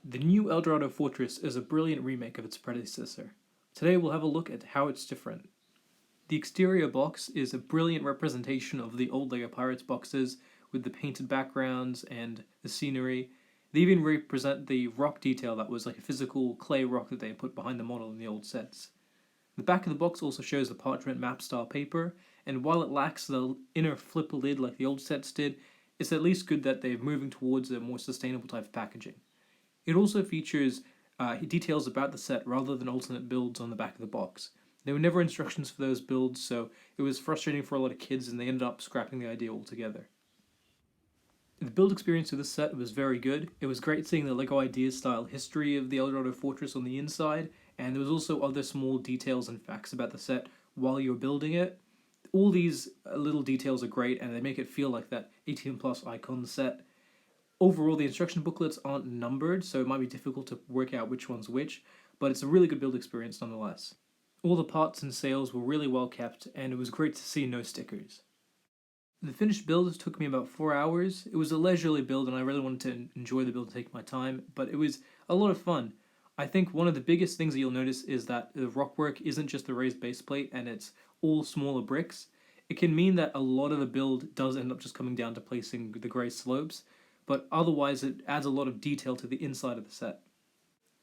The new Eldorado Fortress is a brilliant remake of its predecessor. Today we'll have a look at how it's different. The exterior box is a brilliant representation of the old LEGO Pirates boxes with the painted backgrounds and the scenery. They even represent the rock detail that was like a physical clay rock that they had put behind the model in the old sets. The back of the box also shows the parchment map style paper, and while it lacks the inner flip lid like the old sets did, it's at least good that they're moving towards a more sustainable type of packaging. It also features details about the set rather than alternate builds on the back of the box. There were never instructions for those builds, so it was frustrating for a lot of kids and they ended up scrapping the idea altogether. The build experience of this set was very good. It was great seeing the LEGO Ideas style history of the Eldorado Fortress on the inside, and there was also other small details and facts about the set while you were building it. All these little details are great and they make it feel like that 18 plus icon set. Overall, the instruction booklets aren't numbered, so it might be difficult to work out which one's which, but it's a really good build experience nonetheless. All the parts and sails were really well kept, and it was great to see no stickers. The finished build took me about 4 hours. It was a leisurely build, and I really wanted to enjoy the build and take my time, but it was a lot of fun. I think one of the biggest things that you'll notice is that the rockwork isn't just the raised base plate, and it's all smaller bricks. It can mean that a lot of the build does end up just coming down to placing the grey slopes, but otherwise it adds a lot of detail to the inside of the set.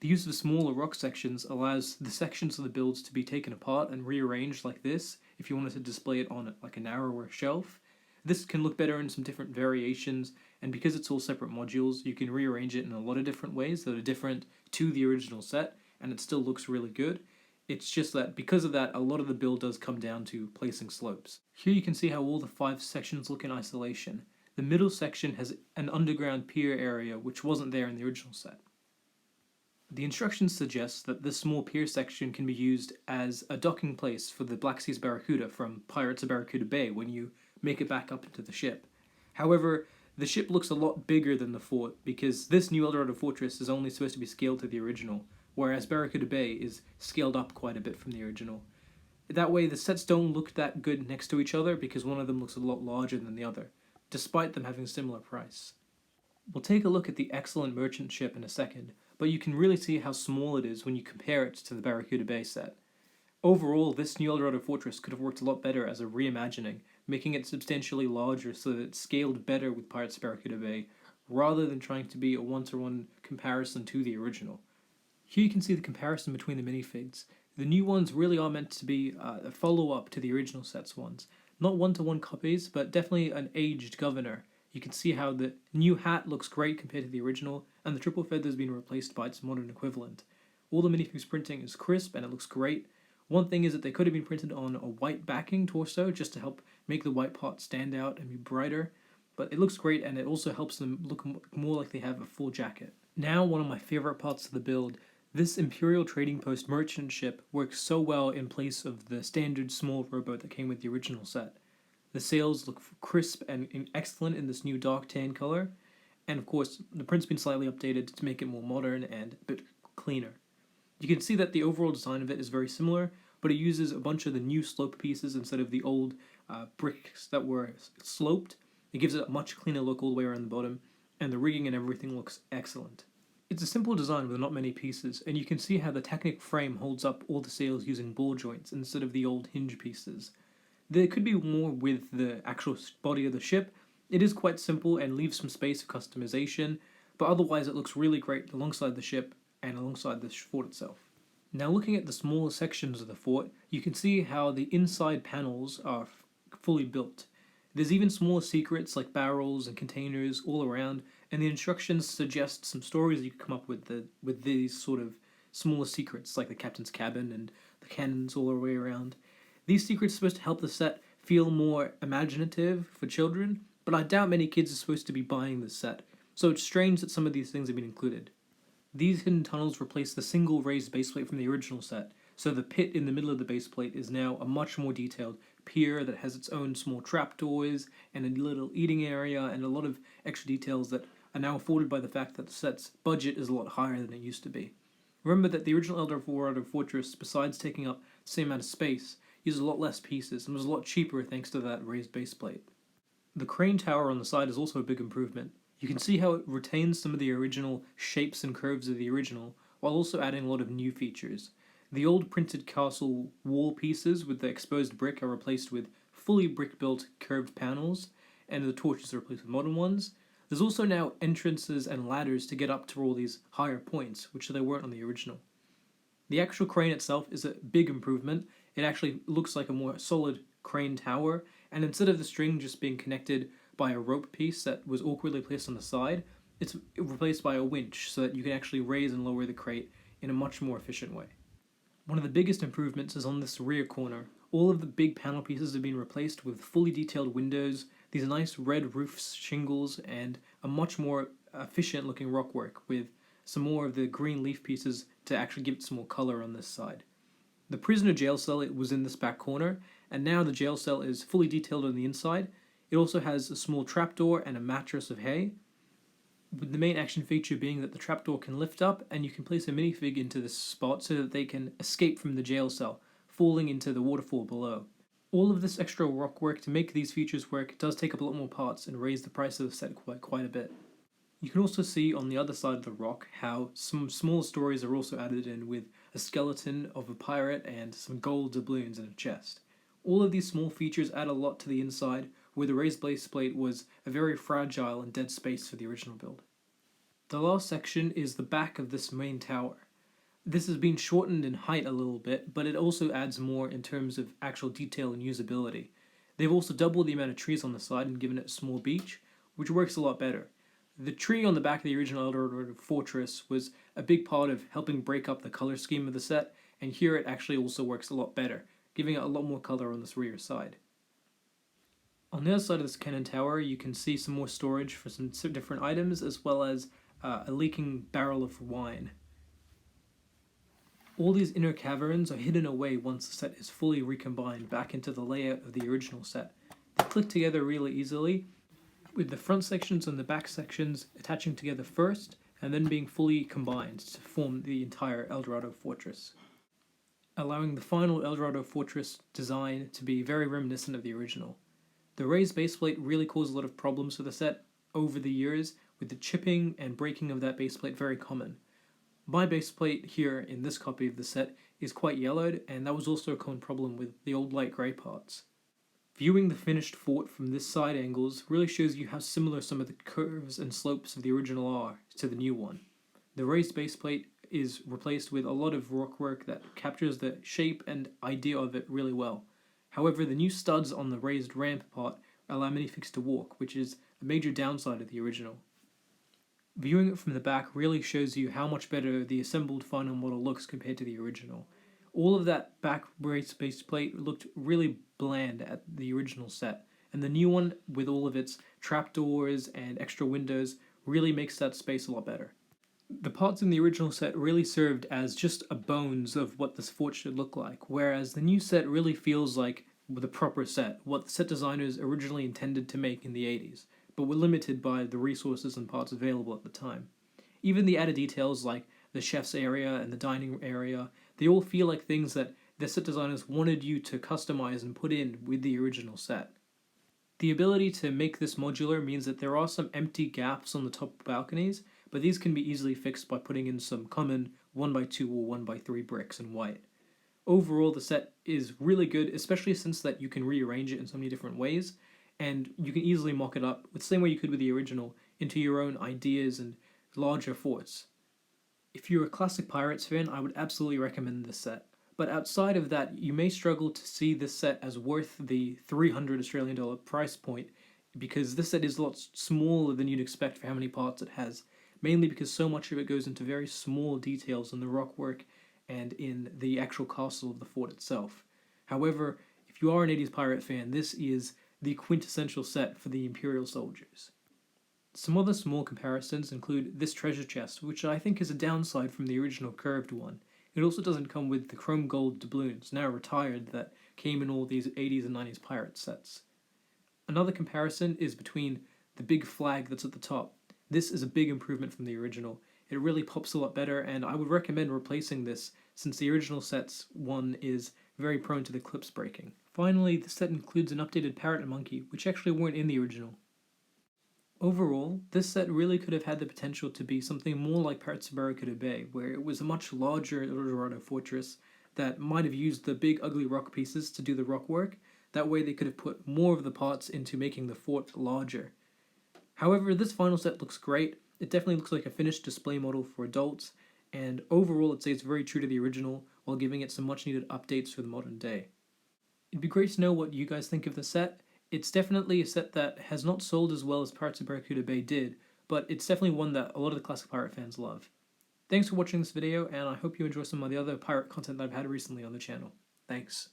The use of smaller rock sections allows the sections of the builds to be taken apart and rearranged like this if you wanted to display it on like a narrower shelf. This can look better in some different variations, and because it's all separate modules, you can rearrange it in a lot of different ways that are different to the original set, and it still looks really good. It's just that because of that, a lot of the build does come down to placing slopes. Here you can see how all the 5 sections look in isolation. The middle section has an underground pier area which wasn't there in the original set. The instructions suggest that this small pier section can be used as a docking place for the Black Sea's Barracuda from Pirates of Barracuda Bay when you make it back up into the ship. However, the ship looks a lot bigger than the fort because this new Eldorado Fortress is only supposed to be scaled to the original, whereas Barracuda Bay is scaled up quite a bit from the original. That way the sets don't look that good next to each other because one of them looks a lot larger than the other, despite them having a similar price. We'll take a look at the excellent merchant ship in a second, but you can really see how small it is when you compare it to the Barracuda Bay set. Overall, this new Eldorado Fortress could have worked a lot better as a reimagining, making it substantially larger so that it scaled better with Pirates of Barracuda Bay, rather than trying to be a one-to-one comparison to the original. Here you can see the comparison between the minifigs. The new ones really are meant to be a follow-up to the original set's ones. Not one-to-one copies, but definitely an aged governor. You can see how the new hat looks great compared to the original, and the triple feather has been replaced by its modern equivalent. All the minifigs printing is crisp and it looks great. One thing is that they could have been printed on a white backing torso just to help make the white part stand out and be brighter, but it looks great and it also helps them look more like they have a full jacket. Now, one of my favorite parts of the build. This Imperial Trading Post merchant ship works so well in place of the standard small rowboat that came with the original set. The sails look crisp and excellent in this new dark tan color, and of course the print's been slightly updated to make it more modern and a bit cleaner. You can see that the overall design of it is very similar, but it uses a bunch of the new slope pieces instead of the old bricks that were sloped. It gives it a much cleaner look all the way around the bottom, and the rigging and everything looks excellent. It's a simple design with not many pieces, and you can see how the Technic frame holds up all the sails using ball joints instead of the old hinge pieces. There could be more with the actual body of the ship. It is quite simple and leaves some space for customization, but otherwise it looks really great alongside the ship and alongside the fort itself. Now looking at the smaller sections of the fort, you can see how the inside panels are fully built. There's even smaller secrets like barrels and containers all around, and the instructions suggest some stories you could come up with these sort of smaller secrets, like the captain's cabin and the cannons all the way around. These secrets are supposed to help the set feel more imaginative for children, but I doubt many kids are supposed to be buying this set, so it's strange that some of these things have been included. These hidden tunnels replace the single raised baseplate from the original set, so the pit in the middle of the baseplate is now a much more detailed pier that has its own small trapdoors and a little eating area and a lot of extra details that are now afforded by the fact that the set's budget is a lot higher than it used to be. Remember that the original Eldorado Fortress, besides taking up the same amount of space, used a lot less pieces and was a lot cheaper thanks to that raised baseplate. The crane tower on the side is also a big improvement. You can see how it retains some of the original shapes and curves of the original, while also adding a lot of new features. The old printed castle wall pieces with the exposed brick are replaced with fully brick-built curved panels, and the torches are replaced with modern ones. There's also now entrances and ladders to get up to all these higher points, which they weren't on the original. The actual crane itself is a big improvement. It actually looks like a more solid crane tower, and instead of the string just being connected by a rope piece that was awkwardly placed on the side, it's replaced by a winch so that you can actually raise and lower the crate in a much more efficient way. One of the biggest improvements is on this rear corner. All of the big panel pieces have been replaced with fully detailed windows, these nice red roof shingles, and a much more efficient looking rockwork with some more of the green leaf pieces to actually give it some more color on this side. The prisoner jail cell was in this back corner, and now the jail cell is fully detailed on the inside. It also has a small trapdoor and a mattress of hay, with the main action feature being that the trapdoor can lift up and you can place a minifig into this spot so that they can escape from the jail cell, falling into the waterfall below. All of this extra rock work to make these features work does take up a lot more parts and raise the price of the set quite a bit. You can also see on the other side of the rock how some small stories are also added in with a skeleton of a pirate and some gold doubloons in a chest. All of these small features add a lot to the inside, where the raised base plate was a very fragile and dead space for the original build. The last section is the back of this main tower. This has been shortened in height a little bit, but it also adds more in terms of actual detail and usability. They've also doubled the amount of trees on the side and given it a small beach, which works a lot better. The tree on the back of the original Eldorado fortress was a big part of helping break up the color scheme of the set, and here it actually also works a lot better, giving it a lot more color on this rear side. On the other side of this cannon tower, you can see some more storage for some different items, as well as a leaking barrel of wine. All these inner caverns are hidden away once the set is fully recombined back into the layout of the original set. They click together really easily, with the front sections and the back sections attaching together first, and then being fully combined to form the entire Eldorado fortress, allowing the final Eldorado fortress design to be very reminiscent of the original. The raised baseplate really caused a lot of problems for the set over the years, with the chipping and breaking of that baseplate very common. My baseplate here in this copy of the set is quite yellowed, and that was also a common problem with the old light grey parts. Viewing the finished fort from this side angles really shows you how similar some of the curves and slopes of the original are to the new one. The raised baseplate is replaced with a lot of rockwork that captures the shape and idea of it really well. However, the new studs on the raised ramp part allow minifigs to walk, which is a major downside of the original. Viewing it from the back really shows you how much better the assembled final model looks compared to the original. All of that back raised baseplate looked really bland at the original set, and the new one, with all of its trapdoors and extra windows, really makes that space a lot better. The parts in the original set really served as just a bones of what this fort should look like, whereas the new set really feels like the proper set, what the set designers originally intended to make in the 80s, but were limited by the resources and parts available at the time. Even the added details like the chef's area and the dining area, they all feel like things that the set designers wanted you to customize and put in with the original set. The ability to make this modular means that there are some empty gaps on the top balconies, but these can be easily fixed by putting in some common 1x2 or 1x3 bricks in white. Overall, the set is really good, especially since that you can rearrange it in so many different ways, and you can easily mock it up, the same way you could with the original, into your own ideas and larger forts. If you're a classic Pirates fan, I would absolutely recommend this set. But outside of that, you may struggle to see this set as worth the $300 Australian dollar price point, because this set is a lot smaller than you'd expect for how many parts it has, mainly because so much of it goes into very small details in the rockwork and in the actual castle of the fort itself. However, if you are an 80s pirate fan, this is the quintessential set for the Imperial soldiers. Some other small comparisons include this treasure chest, which I think is a downside from the original curved one. It also doesn't come with the chrome gold doubloons, now retired, that came in all these 80s and 90s pirate sets. Another comparison is between the big flag that's at the top. This is a big improvement from the original. It really pops a lot better, and I would recommend replacing this since the original set's one is very prone to the clips breaking. Finally, the set includes an updated parrot and monkey, which actually weren't in the original. Overall, this set really could have had the potential to be something more like Pirates of Barracuda Bay, where it was a much larger Eldorado fortress that might have used the big ugly rock pieces to do the rock work. That way they could have put more of the parts into making the fort larger. However, this final set looks great. It definitely looks like a finished display model for adults, and overall I'd say it's very true to the original while giving it some much needed updates for the modern day. It'd be great to know what you guys think of the set. It's definitely a set that has not sold as well as Pirates of Barracuda Bay did, but it's definitely one that a lot of the classic pirate fans love. Thanks for watching this video, and I hope you enjoy some of the other pirate content that I've had recently on the channel. Thanks.